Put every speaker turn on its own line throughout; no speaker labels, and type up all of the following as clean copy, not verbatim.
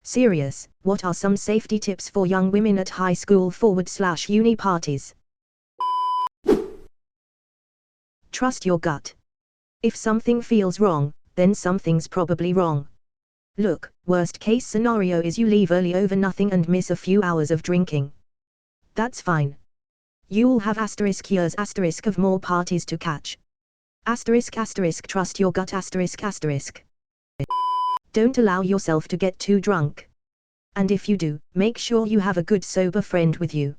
Serious, what are some safety tips for young women at high school/uni parties? Trust your gut. If something feels wrong, then something's probably wrong. Look, worst case scenario is you leave early over nothing and miss a few hours of drinking. That's fine. You'll have years of more parties to catch. Trust your gut. Don't allow yourself to get too drunk. And if you do, make sure you have a good sober friend with you.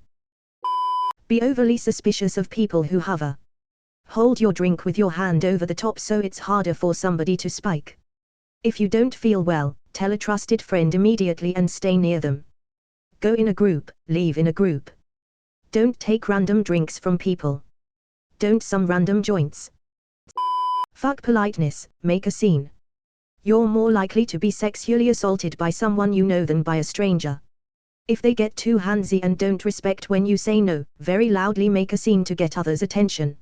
Be overly suspicious of people who hover. Hold your drink with your hand over the top so it's harder for somebody to spike. If you don't feel well, tell a trusted friend immediately and stay near them. Go in a group, leave in a group. Don't take random drinks from people. Don't some random joints. Fuck politeness, make a scene. You're more likely to be sexually assaulted by someone you know than by a stranger. If they get too handsy and don't respect when you say no, very loudly make a scene to get others' attention.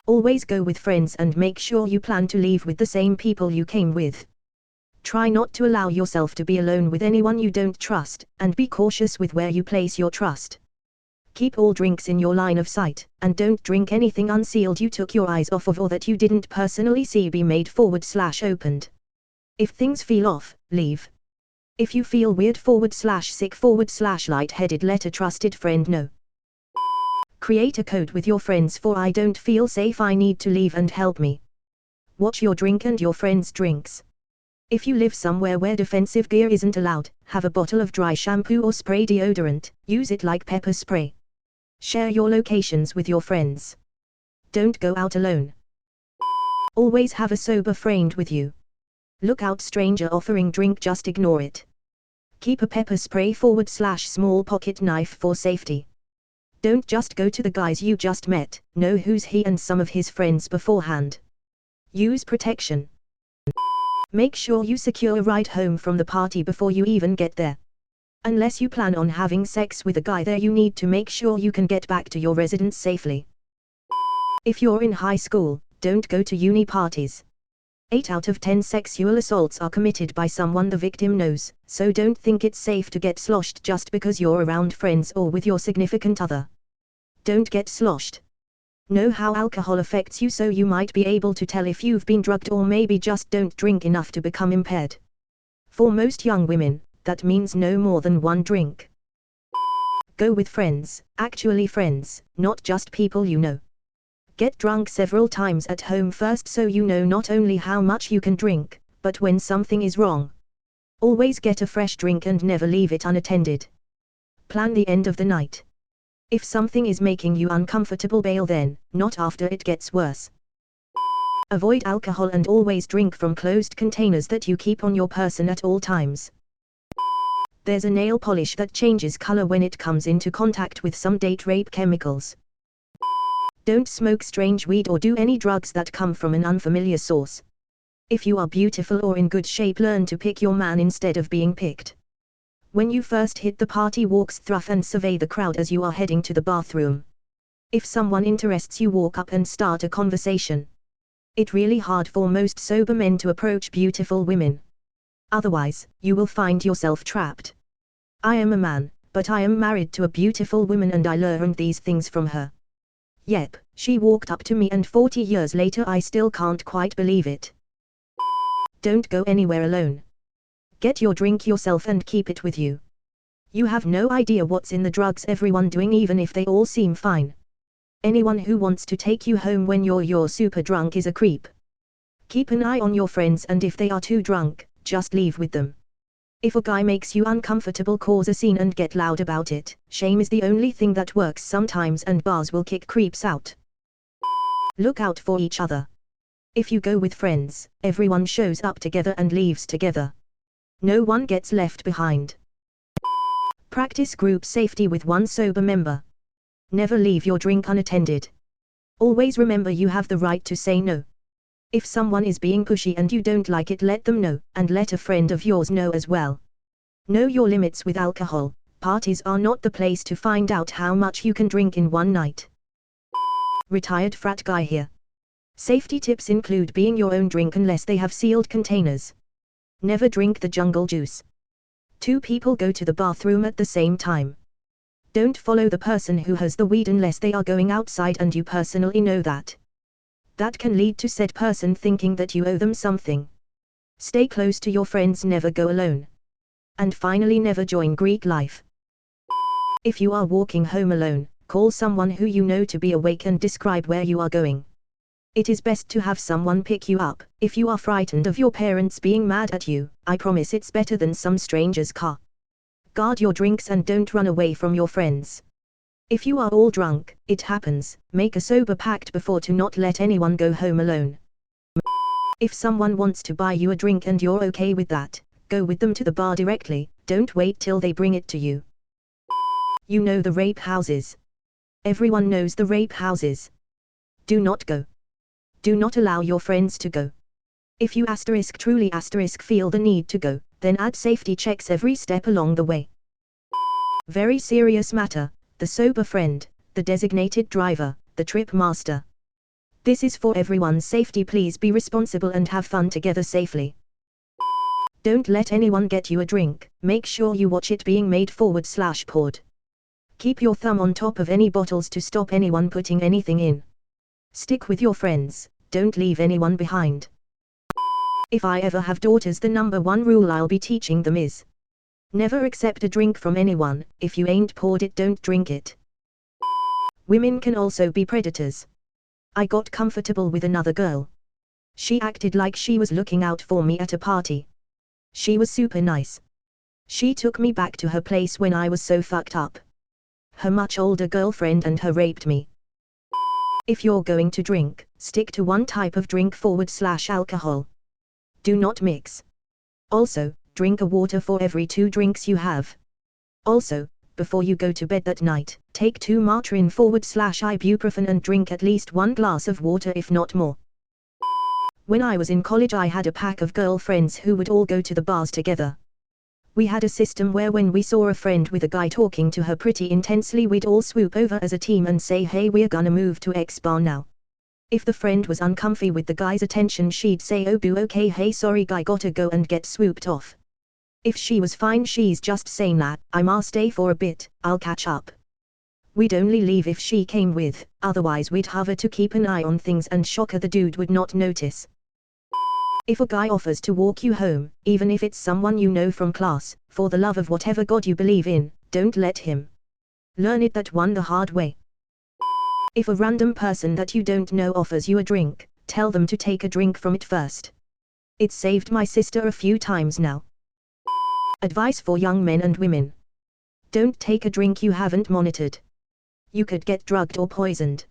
Always go with friends and make sure you plan to leave with the same people you came with. Try not to allow yourself to be alone with anyone you don't trust, and be cautious with where you place your trust. Keep all drinks in your line of sight, and don't drink anything unsealed you took your eyes off of or that you didn't personally see be made /opened. If things feel off, leave. If you feel weird /sick /lightheaded, let a trusted friend know. Create a code with your friends for I don't feel safe, I need to leave and help me. Watch your drink and your friends' drinks. If you live somewhere where defensive gear isn't allowed, have a bottle of dry shampoo or spray deodorant, use it like pepper spray. Share your locations with your friends. Don't go out alone. Always have a sober friend with you. Look out stranger offering drink, just ignore it. Keep a pepper spray /small pocket knife for safety. Don't just go to the guys you just met, know who's he and some of his friends beforehand. Use protection. Make sure you secure a ride home from the party before you even get there. Unless you plan on having sex with a guy there, you need to make sure you can get back to your residence safely. If you're in high school, don't go to uni parties. 8 out of 10 sexual assaults are committed by someone the victim knows, so don't think it's safe to get sloshed just because you're around friends or with your significant other. Don't get sloshed. Know how alcohol affects you so you might be able to tell if you've been drugged, or maybe just don't drink enough to become impaired. For most young women, that means no more than one drink. Go with friends, actually friends, not just people you know. Get drunk several times at home first so you know not only how much you can drink, but when something is wrong. Always get a fresh drink and never leave it unattended. Plan the end of the night. If something is making you uncomfortable, bail then, not after it gets worse. Avoid alcohol and always drink from closed containers that you keep on your person at all times. There's a nail polish that changes color when it comes into contact with some date rape chemicals. Don't smoke strange weed or do any drugs that come from an unfamiliar source. If you are beautiful or in good shape, learn to pick your man instead of being picked. When you first hit the party, walk through and survey the crowd as you are heading to the bathroom. If someone interests you, walk up and start a conversation. It's really hard for most sober men to approach beautiful women. Otherwise, you will find yourself trapped. I am a man, but I am married to a beautiful woman and I learned these things from her. Yep, she walked up to me and 40 years later I still can't quite believe it. Don't go anywhere alone. Get your drink yourself and keep it with you. You have no idea what's in the drugs everyone doing, even if they all seem fine. Anyone who wants to take you home when you're super drunk is a creep. Keep an eye on your friends, and if they are too drunk, just leave with them. If a guy makes you uncomfortable, cause a scene and get loud about it. Shame is the only thing that works sometimes, and bars will kick creeps out. Look out for each other. If you go with friends, everyone shows up together and leaves together. No one gets left behind. Practice group safety with one sober member. Never leave your drink unattended. Always remember you have the right to say no. If someone is being pushy and you don't like it, let them know, and let a friend of yours know as well. Know your limits with alcohol. Parties are not the place to find out how much you can drink in one night. Retired frat guy here. Safety tips include being your own drink unless they have sealed containers. Never drink the jungle juice. Two people go to the bathroom at the same time. Don't follow the person who has the weed unless they are going outside and you personally know that. That can lead to said person thinking that you owe them something. Stay close to your friends, never go alone. And finally, never join Greek life. If you are walking home alone, call someone who you know to be awake and describe where you are going. It is best to have someone pick you up. If you are frightened of your parents being mad at you, I promise it's better than some stranger's car. Guard your drinks and don't run away from your friends. If you are all drunk, it happens, make a sober pact before to not let anyone go home alone. If someone wants to buy you a drink and you're okay with that, go with them to the bar directly, don't wait till they bring it to you. You know the rape houses. Everyone knows the rape houses. Do not go. Do not allow your friends to go. If you truly feel the need to go, then add safety checks every step along the way. Very serious matter, the sober friend, the designated driver, the trip master. This is for everyone's safety. Please be responsible and have fun together safely. Don't let anyone get you a drink, make sure you watch it being made /poured. Keep your thumb on top of any bottles to stop anyone putting anything in. Stick with your friends, don't leave anyone behind. If I ever have daughters, the number one rule I'll be teaching them is: never accept a drink from anyone. If you ain't poured it, don't drink it. Women can also be predators. I got comfortable with another girl. She acted like she was looking out for me at a party. She was super nice. She took me back to her place when I was so fucked up. Her much older girlfriend and her raped me. If you're going to drink, stick to one type of drink /alcohol. Do not mix. Also, drink a water for every 2 drinks you have. Also, before you go to bed that night, take 2 Motrin /ibuprofen and drink at least 1 glass of water, if not more. When I was in college, I had a pack of girlfriends who would all go to the bars together. We had a system where when we saw a friend with a guy talking to her pretty intensely, we'd all swoop over as a team and say, "Hey, we're gonna move to X bar now." If the friend was uncomfy with the guy's attention, she'd say, "Oh boo, okay, hey sorry guy, gotta go," and get swooped off. If she was fine, she's just saying that, "I'ma stay for a bit, I'll catch up." We'd only leave if she came with, otherwise we'd hover to keep an eye on things and shocker the dude would not notice. If a guy offers to walk you home, even if it's someone you know from class, for the love of whatever God you believe in, don't let him. Learn it that one the hard way. If a random person that you don't know offers you a drink, tell them to take a drink from it first. It's saved my sister a few times now. Advice for young men and women: don't take a drink you haven't monitored. You could get drugged or poisoned.